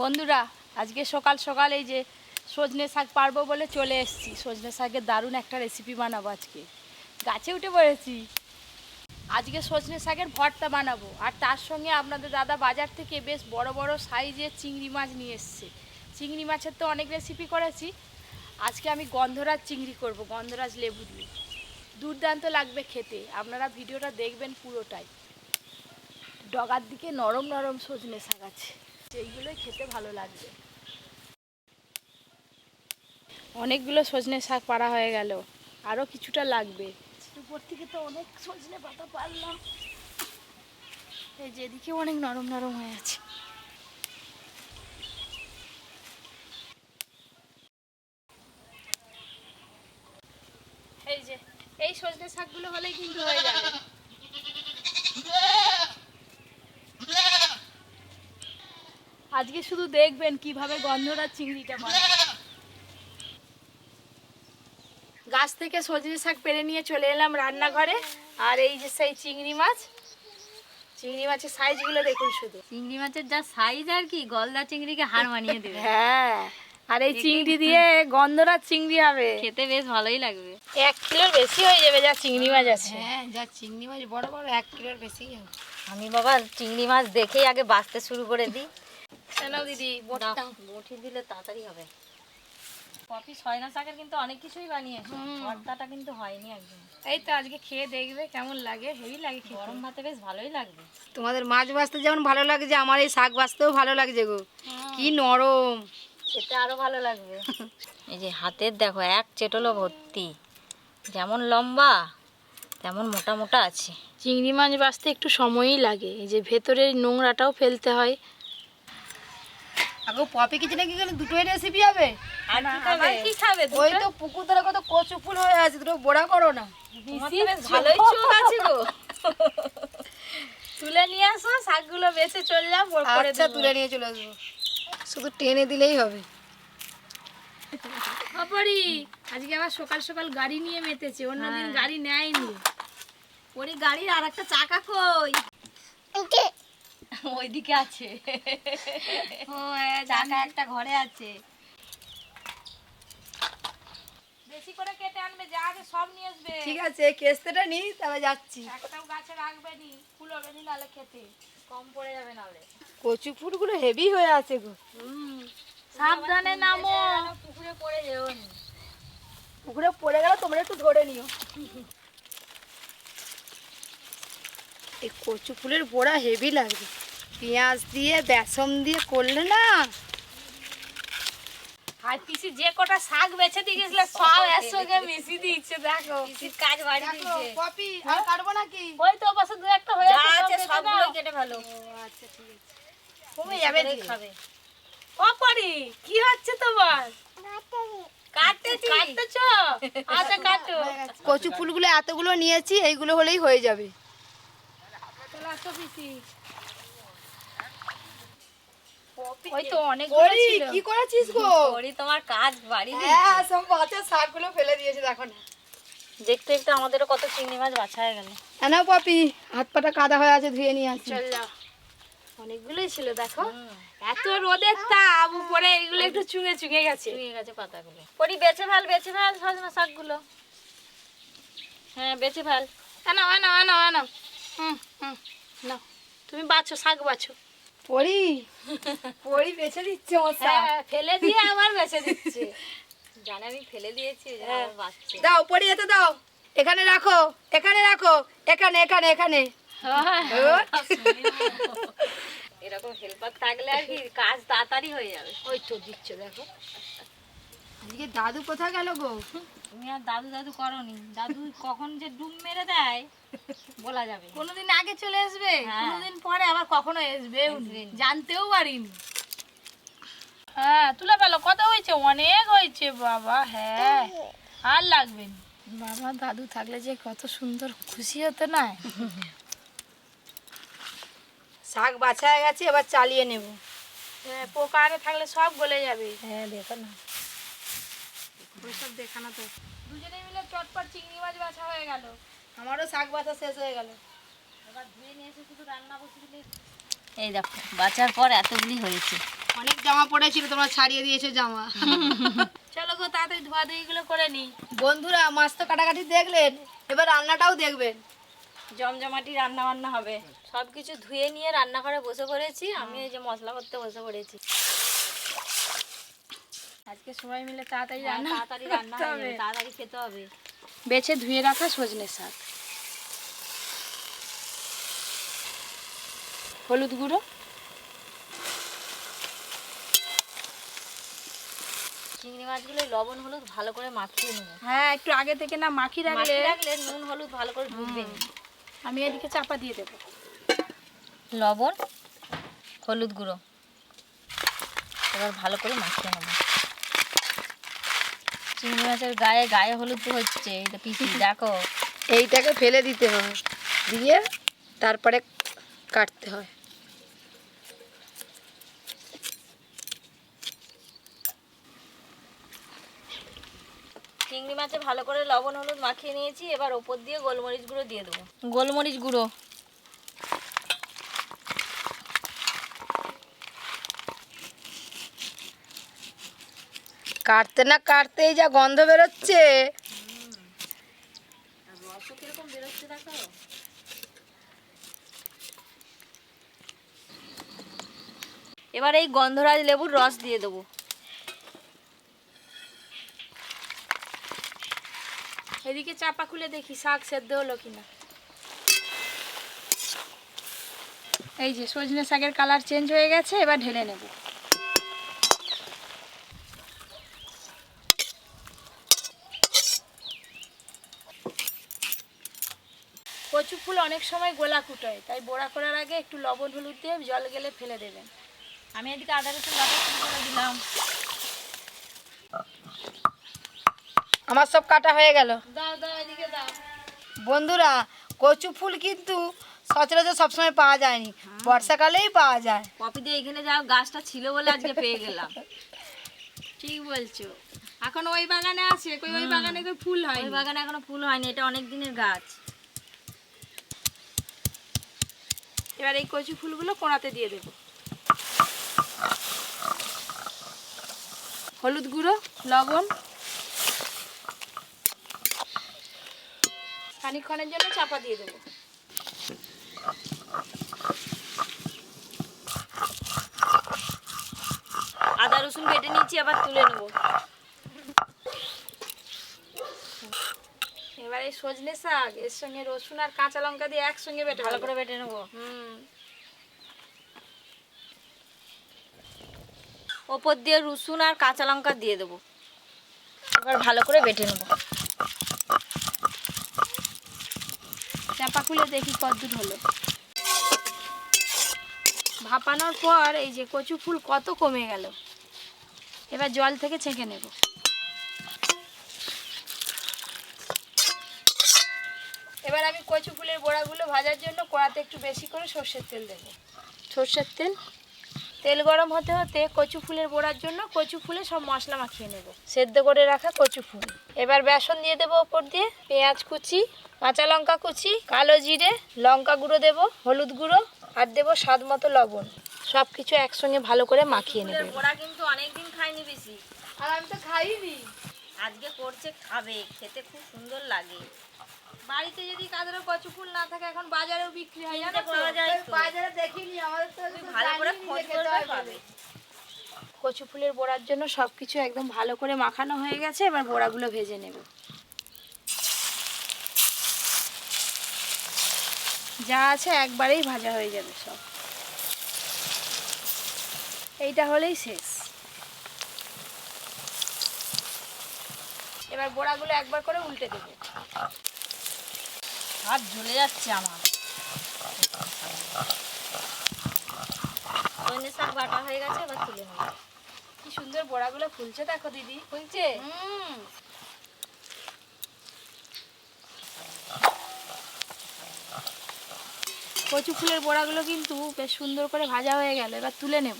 বন্ধুরা আজকে সকাল সকাল এই যে সজনে শাক পারবো বলে চলে এসেছি। সজনে শাকের দারুণ একটা রেসিপি বানাবো। আজকে গাছে উঠে পড়েছি। আজকে সজনে শাকের ভর্তা বানাবো, আর তার সঙ্গে আপনাদের দাদা বাজার থেকে বেশ বড় বড় সাইজের চিংড়ি মাছ নিয়ে এসছে। চিংড়ি মাছের তো অনেক রেসিপি করেছি, আজকে আমি গন্ধরাজ চিংড়ি করব, গন্ধরাজ লেবু দিয়ে। দুর্দান্ত লাগবে খেতে, আপনারা ভিডিওটা দেখবেন পুরোটাই। ডগার দিকে নরম নরম সজনে শাক আছে, এইগুলোই খেতে ভালো লাগবে। অনেকগুলো সজনে শাক পাড়া হয়ে গেল, আরও কিছুটা লাগবে। উপর থেকে তো অনেক সজনে পাতা পারলাম। এই যে এদিকে অনেক নরম নরম হয়ে আছে। এই যে এই সজনে শাকগুলো হলেই কিন্তু হয়ে যাবে। আজকে শুধু দেখবেন কিভাবে গন্ধরাজ চিংড়িটা বানায়। গাছ থেকে সজনে শাক পেরে নিয়ে চলে এলাম রান্নাঘরে। আর এই যে সেই চিংড়ি মাছ, চিংড়ি মাছের সাইজগুলো দেখুন শুধু। চিংড়ি মাছের যা সাইজ আর কি, গলদা চিংড়িকে হার মানিয়ে দেবে। হ্যাঁ, আর এই চিংড়ি দিয়ে গন্ধরাজ চিংড়ি হবে, খেতে বেশ ভালোই লাগবে। 1 কিলোর বেশি হয়ে যাবে যা চিংড়ি মাছ আছে। হ্যাঁ, যা চিংড়ি মাছ বড় বড় 1 কিলোর বেশি হবে। আমি বাবা চিংড়ি মাছ দেখেই আগে বাছতে শুরু করে দিই। চলো দিদি, বটি দিলে তাড়াতাড়ি হবে। কপি সয়না শাকের কিন্তু অনেক কিছুই বানিয়েছে, ভর্তাটা কিন্তু হয়নি একদম। এই তো আজকে খেয়ে দেখবে কেমন লাগে, হেভি লাগে খেতে। গরম ভাতে বেশ ভালোই লাগবে। তোমাদের মাছ ভাজতে যেমন ভালো লাগছে, আমার এই শাক ভাজতেও ভালো লাগছে গো। কি নরম, খেতে আরো ভালো লাগবে। এই যে হাতের দেখো এক চেটলো ভর্তি, যেমন লম্বা তেমন মোটা মোটা আছে। চিংড়ি মাছ বাছতে একটু সময়ই লাগে, এই যে ভেতরের নোংরাটাও ফেলতে হয়। আগো পপি কিচেনে কি গেলে দুটোই রেসিপি হবে? আর কি খাবে? ওই তো পুকুর ধারে কত কচু ফুল হয়ে আছে, দুটো বড়া করো না। তোমার তো বেশ ভালোই চোখ আছে গো। তুলে নিয়ে আসো, শাকগুলো বেছে চলে যাও, পরে আচ্ছা, তুলে নিয়ে চলে আসবো, শুধু টেনে দিলেই হবে। অপরি আজকে আবার সকাল সকাল গাড়ি নিয়ে মেতেছে, অন্যদিন গাড়ি নেয়নি। ওই গাড়ির আর একটা চাকা কই? ওইদিকে আছে। ও হ্যাঁ, চাকা একটা ঘরে আছে। বেশি করে কেটে আনবে, যা আছে সব নিয়ে আসবে। ঠিক আছে, কেস্তেটা নিই, তবে যাচ্ছি। একটাও গাছে রাখবে নি, ফুলবে নি, নালে খেতে কম পড়ে যাবে নালে। কচু ফুলগুলো হেভি হয়ে আছে গো। সাবধানে নামো, পুকুরে পড়ে যেও নি। পুকুরে পড়ে গেল, তোমরা একটু ধরে নিও। এই কচু ফুলের বড়া হেভি লাগবে, পেঁয়াজ দিয়ে বেসন দিয়ে করলে না। আর পিসি যে কটা শাক বেছে দিয়ে গেছিল সব একসঙ্গে মিশিয়ে দিচ্ছে। দেখো পিসির কাজ বাড়ি দিয়েছে। পপি আর কাটবো নাকি? ওই তো পাশে দু একটা হয়ে যা আছে আছে, সবগুলো কেটে ফেলো। আচ্ছা, ঠিক আছে। কমে যাবে করে খাবে। অপরি কি হচ্ছে তোমার? কাটতেছি, কাটতেছো? আচ্ছা কাটো। কচু ফুলগুলো এতগুলো নিয়েছি, এইগুলো হলেই হয়ে যাবে। চলে আসো পিসি। পপি ওই তো অনেক ওরে, ছিল। কি করেছিস গো? ওরি তোমার কাজ বাড়ি হ্যাঁ, দিয়েছে। সব বাচ্চা শাকগুলো ফেলে দিয়েছে, দেখো না। দেখতে দেখতে আমাদেরও কত চিংড়ি মাছ বাছা হয়ে গেল। না পপি, হাত পাটা কাদা হয়ে আছে, ধুয়ে নিয়ে আসছি। চল যাও, অনেকগুলোই ছিল দেখো। এত রোদের তাপ, উপরে এগুলো একটু চুঙে চুঙে গেছে। চুয়ে গেছে পাতাগুলো। পরি বেছে ফেল, বেছে ফেল সজনা শাকগুলো। হ্যাঁ বেছে ফেল। আনো আনো আনো আনো। নাও, তুমি বাছো, শাক বাছো। পরি পরি বেছে দিচ্ছে আমার শাক। হ্যাঁ, ফেলে দিয়ে আবার বেছে দিচ্ছে। জানে আমি ফেলে দিয়েছি, ওই জন্য হ্যাঁ। আবার বাছছে। দাও পরি, এতে দাও, এখানে রাখো, এখানে রাখো, এখানে এখানে এখানে। এরকম হেল্পার থাকলে আর কি কাজ তাড়াতাড়ি হয়ে যাবে। ওই তো দিচ্ছে দেখো। আজকে দাদু কোথায় গেল গো? তুমি আর দাদু দাদু করনি, দাদু কখন যে ডুব মেরে দেয় বলা যাবে না। কোনোদিন আগে চলে আসবে, হ্যাঁ। কোনোদিন পরে আবার কখনো আসবে আসবে না। জানতেও পারিনি। হ্যাঁ তুলে ফেলো, কত হয়েছে? অনেক হয়েছে বাবা। হ্যাঁ আর লাগবে না। বাবা দাদু থাকলে যে কত সুন্দর খুশি হতো না। শাক বাছা হয়ে গেছে, এবার চালিয়ে নেব। হ্যাঁ, পোকা আরে থাকলে সব গলে যাবে। হ্যাঁ, দেখো না। ওইসব দেখানো তো। দুজনে মিলে চটপট চিংড়ি মাছ বাছা হয়ে গেল। আমারও শাক বাছা শেষ হয়ে গেল। এবার ধুয়ে নিয়ে এসে শুধু রান্না বসে দিলে। এই দেখো বাছার পর এতগুলি হয়েছে। অনেক জামা পড়েছিল, তোমরা ছাড়িয়ে দিয়েছো জামা। চলো গো তাড়াতাড়ি ধোয়াধুয়িগুলো করে নিই। বন্ধুরা মাছ তো কাটাকাটি দেখলেন, এবার রান্নাটাও দেখবেন। জমজমাটি রান্না বান্না হবে। সব কিছু ধুয়ে নিয়ে রান্নাঘরে বসে পড়েছি। আমি এই যে মশলা করতে বসে পড়েছি। আজকে সবাই মিলে তাড়াতাড়ি হ্যাঁ, রান্না তাড়াতাড়ি রান্না করতে হয়ে হবে। যাবে, তাড়াতাড়ি খেতে হবে। বেছে ধুয়ে রাখা সজনে শাক, হলুদ গুঁড়ো, চিংড়ি মাছগুলো লবণ হলুদ ভালো করে মাখিয়ে নেবো। হ্যাঁ একটু আগে থেকে না মাখিয়ে রাখলে মাখিয়ে রাখলে নুন হলুদ ভালো করে ঢুকবে না। আমি এদিকে চাপা দিয়ে দেবো। লবণ হলুদ গুঁড়ো এবার ভালো করে মাখিয়ে নেবো। চিংড়ি মাছের গায়ে গায়ে হলুদ তো হচ্ছে, এটা পিসি দেখো। এইটাকে ফেলে দিতে হয়, দিয়ে তারপরে কাটতে হয়। চিংড়ি মাছে ভালো করে লবণ হলুদ মাখিয়ে নিয়েছি। এবার ওপর দিয়ে গোলমরিচ গুঁড়ো দিয়ে দেবো। গোলমরিচ গুঁড়ো কাটতে না কাটতেই যা গন্ধ বেরোচ্ছে। রসও কিরকম বেরোচ্ছে দেখো। এবার এই গন্ধরাজ লেবুর রস দিয়ে দেবো। এদিকে চাপা খুলে দেখি শাক সেদ্ধ হলো কিনা। এই যে সজনে শাকের কালার চেঞ্জ হয়ে গেছে, এবার ঢেলে নেব। কচু ফুল অনেক সময় গোলা কুটোয়, তাই বড়া করার আগে একটু লবণ হলুদ দিয়ে জল গেলে ফেলে দেবেন। আমি এদিকে আদা রসুন বাটা শুরু করে দিলাম। আমার সব কাটা হয়ে গেল। দাও দাও এদিকে দাও। বন্ধুরা কচু ফুল কিন্তু সচরাচর সবসময় পাওয়া যায়নি, বর্ষাকালেই পাওয়া যায়। পপিদের এখানে যাও গাছটা ছিল বলে আজকে পেয়ে গেলাম। ঠিক বলছো, এখন ওই বাগানে আছে, কই ওই বাগানে তো ফুল হয়। ওই বাগানে এখনো ফুল হয়নি, এটা অনেক দিনের গাছ। এবার এই কচু ফুলগুলো কোড়াতে দিয়ে দেবো। হলুদ গুঁড়ো, লবণ, খানিকক্ষণের জন্য চাপা দিয়ে দেবো। আদা রসুন বেটে নিচ্ছি, আবার তুলে নেব। এবার এই সজনে শাক এর সঙ্গে রসুন আর কাঁচা লঙ্কা দিয়ে একসঙ্গে বেটে ভালো ভালো করে বেটে নেব। ওপর দিয়ে রসুন আর কাঁচা লঙ্কা দিয়ে দেবো। এবার ভালো করে বেটে নেব। চাপা খুলে দেখি কতদূর হলো। ভাপানোর পর এই যে কচু ফুল কত কমে গেল। এবার জল থেকে ছেঁকে নেব। এবার আমি কচু ফুলের বড়াগুলো ভাজার জন্য কড়াতে একটু বেশি করে সর্ষের তেল দেব। সর্ষের তেল, তেল গরম হতে হতে কচু ফুলের বড়ার জন্য কচু ফুলে সব মশলা মাখিয়ে নেব। সেদ্ধ করে রাখা কচু ফুল, এবার বেসন দিয়ে দেবো ওপর দিয়ে, পেঁয়াজ কুচি, কাঁচা লঙ্কা কুচি, কালো জিরে, লঙ্কা গুঁড়ো দেবো, হলুদ গুঁড়ো আর দেবো স্বাদ মতো লবণ। সব কিছু একসঙ্গে ভালো করে মাখিয়ে নেব। বড়া কিন্তু অনেকদিন খাইনি বেশি, আর আমি তো খাইনি। আজকে করছে, খাবে, খেতে খুব সুন্দর লাগে। বাড়িতে যদি কাদের কচু ফুল না থাকে এখন বাজারেও বিক্রি হয়, জানো তো? পাওয়া যায় তো। বাজারে দেখিনি, আমাদের তো ভালো করে খোঁজ করবে পাবে। কচু ফুলের বড়ার জন্য সবকিছু একদম ভালো করে মাখানো হয়ে গেছে, এবার বড়াগুলো ভেজে নেব। যা আছে একবারেই ভাজা হয়ে যাবে সব। এইটা হলেই শেষ। এবার বড়াগুলো একবার করে উল্টে দেবো। হাত ঝুলে যাচ্ছে আমার। সজনে শাক বাটা হয়ে গেছে, এবার তুলে নেব। কি সুন্দর বড়াগুলো ফুলছে দেখো দিদি। ফুলছে? কচু ফুলের বড়াগুলো কিন্তু বেশ সুন্দর করে ভাজা হয়ে গেল, এবার তুলে নেব।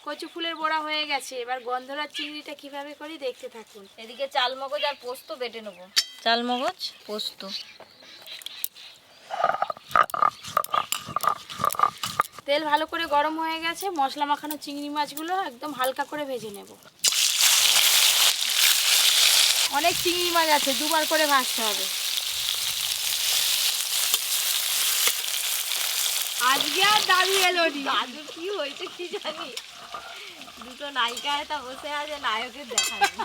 কচু ফুলের বড়া হয়ে গেছে, এবার গন্ধরাজ চিংড়িটা কিভাবে করি দেখতে থাকুন। এদিকে চালমগজ আর পোস্ত বেটে নেব। চালমগজ পোস্ত তেল ভালো করে গরম হয়ে গেছে, মশলা মাখানো চিংড়ি মাছগুলো একদম হালকা করে ভেজে নেব। অনেক চিংড়ি মাছ আছে, দুবার করে ভাজতে হবে। আজকে আর দাদু এলো নি। দাদুর কি হয়েছে কি জানি, দুটো নায়িকা এটা বসে আছে, নায়কের দেখা নেই।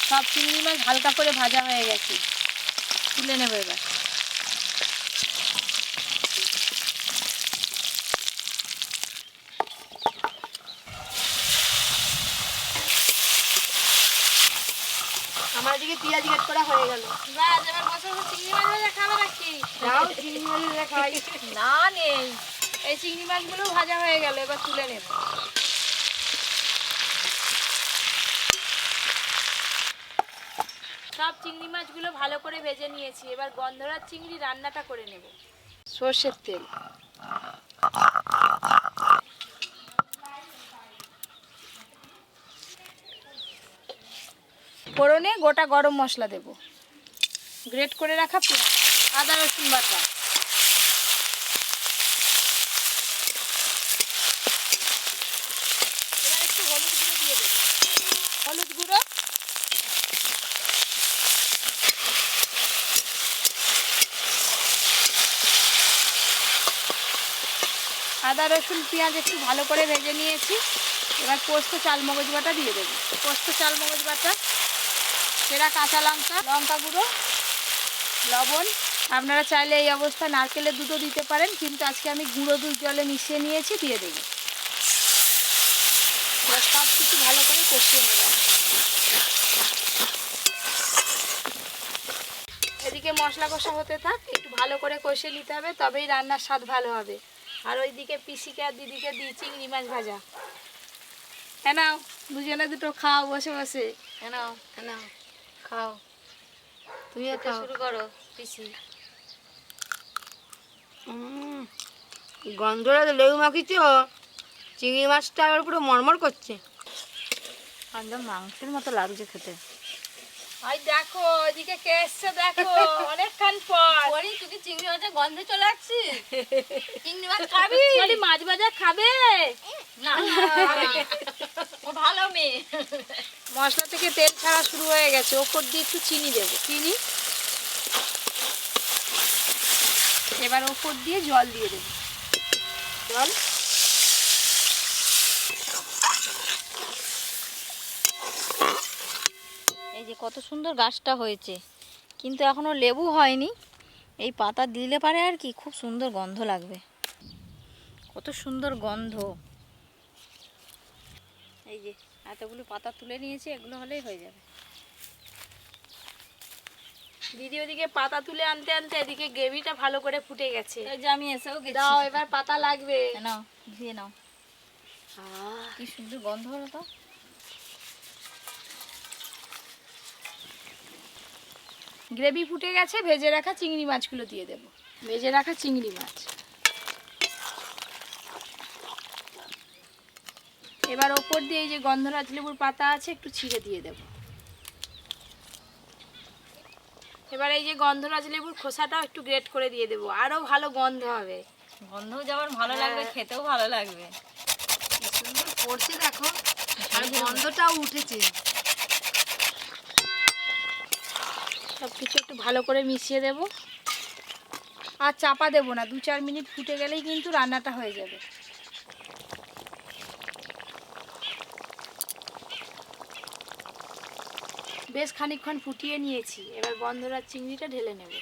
সব চিংড়ি মাছ হালকা করে ভাজা হয়ে গেছে, তুলে নেবো এবার। আমার দিকে পেঁয়াজ গেট করা হয়ে গেল। বাস, এবার বসে বসে চিংড়ি মাছ ভাজা খাবে নাকি? যাও চিংড়ি মাছ ভেজে খাই। না নেই, এই চিংড়ি মাছগুলো ভাজা হয়ে গেল, এবার তুলে নেব। সব চিংড়ি মাছগুলো ভালো করে ভেজে নিয়েছি, এবার গন্ধরাজ চিংড়ি রান্নাটা করে নেব। সর্ষের তেল, ফোড়নে গোটা গরম মশলা দেব, গ্রেট করে রাখা পেঁয়াজ, আদা রসুন বাটা, এবার একটু হলুদ গুঁড়ো দিয়ে দেবো। হলুদ গুঁড়ো, আদা রসুন পেঁয়াজ একটু ভালো করে ভেজে নিয়েছি, এবার পোস্ত চালমগজ বাটা দিয়ে দেবো। পোস্ত চালমগজ বাটা, সেরা কাঁচা লঙ্কা, লঙ্কা গুঁড়ো, লবণ। আপনারা চাইলে এই অবস্থায় নারকেলের দুধও দিতে পারেন, কিন্তু আজকে আমি গুঁড়ো দুধ জলে মিশিয়ে নিয়েছি, দিয়ে দেবো। এবার সব কিছু ভালো করে কষিয়ে নেব। এদিকে মশলা কষা হতে থাক, একটু ভালো করে কষিয়ে নিতে হবে, তবেই রান্নার স্বাদ ভালো হবে। আর ওইদিকে পিসিকে আর দিদিকে দিই চিংড়ি মাছ ভাজা। হ্যাঁ নাও, দুজনে দুটো খাও বসে বসে। কেন না খাও, তুমিও খেতে খাও। শুরু করো পিসি। গন্ধরা লেবু মাখিছো, চিংড়ি মাছটা আবার পুরো মরমর করছে। একদম মাংসের মতো লাগছে খেতে। ওই দেখো ওইদিকে কে এসছে দেখো, অনেকক্ষণ পর। ওরে তুই কি চিংড়ি মাছের গন্ধে চলে আসছিস? চিংড়ি মাছ খাবি? বলি মাছ ভাজা খাবে? না ও ভালো মেয়ে। মশলা থেকে তেল ছাড়া শুরু হয়ে গেছে, ওপর দিয়ে একটু চিনি দেবো, চিনি। এবার ওপর দিয়ে জল দিয়ে দেবো, জল। এই যে কত সুন্দর গাছটা হয়েছে, কিন্তু এখনো লেবু হয়নি। এই পাতা দিলে পারে আর কি, খুব সুন্দর গন্ধ লাগবে। কত সুন্দর গন্ধ। এই যে এতগুলো পাতা তুলে নিয়েছি, এগুলো হলেই হয়ে যাবে। দিদি ওদিকে পাতা তুলে আনতে আনতে এদিকে গ্রেভিটা ভালো করে ফুটে গেছে। এই যে আমি এসেও গেছি। দাও, এবার পাতা লাগবে। নাও দিয়ে নাও। কি সুন্দর গন্ধ হলো তো। গ্রেভি ফুটে গেছে, ভেজে রাখা চিংড়ি মাছগুলো দিয়ে দেবো। ভেজে রাখা চিংড়ি মাছ, এবার ওপর দিয়ে এই যে গন্ধরাজ লেবুর পাতা আছে একটু ছিঁড়ে দিয়ে দেব। এবার এই যে গন্ধরাজ লেবুর খোসাটাও একটু গ্রেট করে দিয়ে দেবো, আরও ভালো গন্ধ হবে। গন্ধও যেমন ভালো লাগবে, খেতেও ভালো লাগবে। কি সুন্দর পড়ছে দেখো, আর গন্ধটাও উঠেছে। সব কিছু একটু ভালো করে মিশিয়ে দেব, আর চাপা দেবো না, 2-4 মিনিট ফুটে গেলেই কিন্তু রান্নাটা হয়ে যাবে। বেশ খানিকক্ষণ ফুটিয়ে নিয়েছি, এবার গন্ধরাজ চিংড়িটা ঢেলে নেব।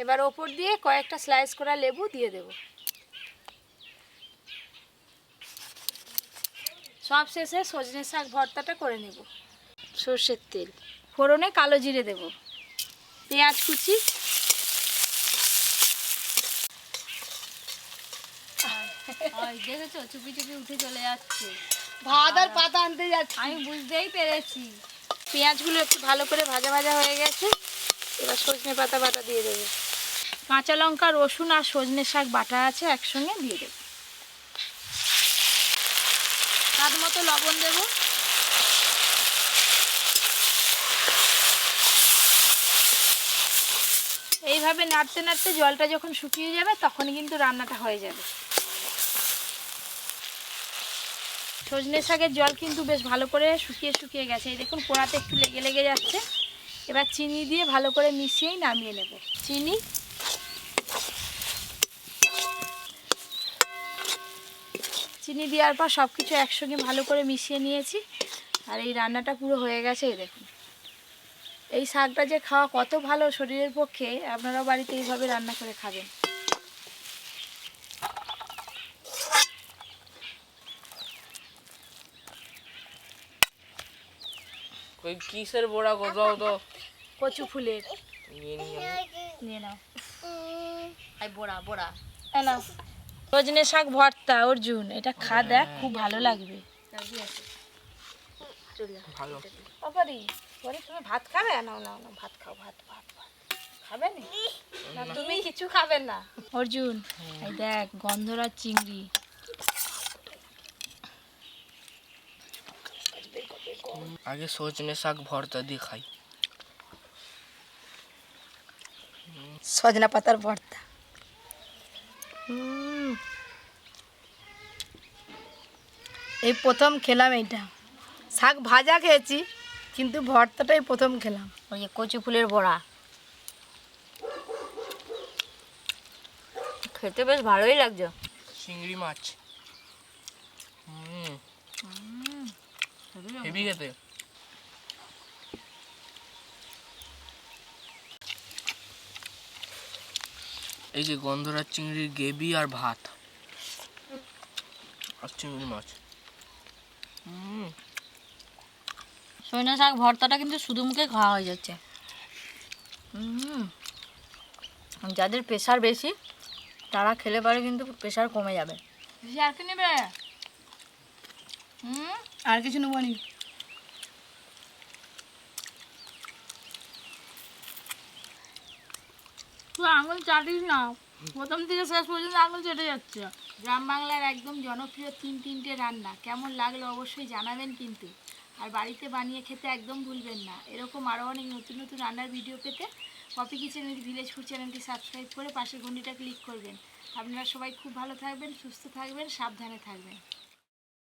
এবার ওপর দিয়ে কয়েকটা স্লাইস করা লেবু দিয়ে দেব। সব শেষে সজনে শাক ভর্তাটা করে নেব। সর্ষের তেল, ফোড়নে কালো জিরে দেব, পেঁয়াজ কুচি, দেখেছো চুপি চুপি উঠে চলে যাচ্ছে। ভাত আর পাতা আনতে যাচ্ছি। আমি বুঝতেই পেরেছি। পেঁয়াজগুলো একটু ভালো করে ভাজা ভাজা হয়ে গেছে, এবার সজনে পাতা বাটা দিয়ে দেবো। কাঁচা লঙ্কা, রসুন আর সজনে শাক বাটা আছে, একসঙ্গে দিয়ে দেবো। স্বাদ মতো লবণ দেবো। এইভাবে নাড়তে নাড়তে জলটা যখন শুকিয়ে যাবে তখনই কিন্তু রান্নাটা হয়ে যাবে। সজনে শাকের জল কিন্তু বেশ ভালো করে শুকিয়ে শুকিয়ে গেছে, এই দেখুন পোড়াতে একটু লেগে লেগে যাচ্ছে। এবার চিনি দিয়ে ভালো করে মিশিয়েই নামিয়ে নেব। চিনি দেওয়ার পর সব কিছু একসঙ্গে ভালো করে মিশিয়ে নিয়েছি, আর এই রান্নাটা পুরো হয়ে গেছে। এই দেখুন, এই শাকটা যে খাওয়া কত ভালো শরীরের পক্ষে, আপনারাও বাড়িতে এইভাবে রান্না করে খাবেন। ওই কিসের বড়া কোথাও তো কচু ফুলের নিয়ে নিয়ে নিয়ে নাও। এই বড়া বড়া নাও সজনে শাক ভর্তা অর্জুন, এটা খা দেখ, খুব ভালো লাগবে। ভালো। বাবারি পরে তুমি ভাত খাবে? নাও নাও নাও, ভাত খাও, ভাত ভাত ভাত খাবে না? না তুমি কিছু খাবে না। অর্জুন এই দেখ গন্ধরাজ চিংড়ি। আগে সজনে শাক ভর্তা দিয়ে খাই। সজনা পাতার ভর্তা। এই প্রথম খেলাম এইটা। শাক ভাজা খেয়েছি, কিন্তু ভর্তাটাই প্রথম খেলাম। ওই যে কচু ফুলের বড়া খেতে বেশ ভালোই লাগছে। চিংড়ি মাছ হেভি খেতে। এই যে গন্ধরাজ চিংড়ির গ্রেভি আর ভাত আর চিংড়ি মাছ। সজনে শাক ভর্তাটা কিন্তু শুধু মুখে খাওয়া হয়ে যাচ্ছে। যাদের প্রেশার বেশি তারা খেলে পারে কিন্তু প্রেশার কমে যাবে। আর কি নেবে? আর কিছু নেবো নি। তুই আঙুল চাটিস না, প্রথম থেকে শেষ পর্যন্ত আঙুল চেটে যাচ্ছে। গ্রাম বাংলার একদম জনপ্রিয় তিনটে রান্না কেমন লাগলো অবশ্যই জানাবেন কিন্তু। আর বাড়িতে বানিয়ে খেতে একদম ভুলবেন না। এরকম আরও অনেক নতুন নতুন রান্নার ভিডিও পেতে Popy kitchen with village food চ্যানেলটি সাবস্ক্রাইব করে পাশের ঘন্টিটা ক্লিক করবেন। আপনারা সবাই খুব ভালো থাকবেন, সুস্থ থাকবেন, সাবধানে থাকবেন।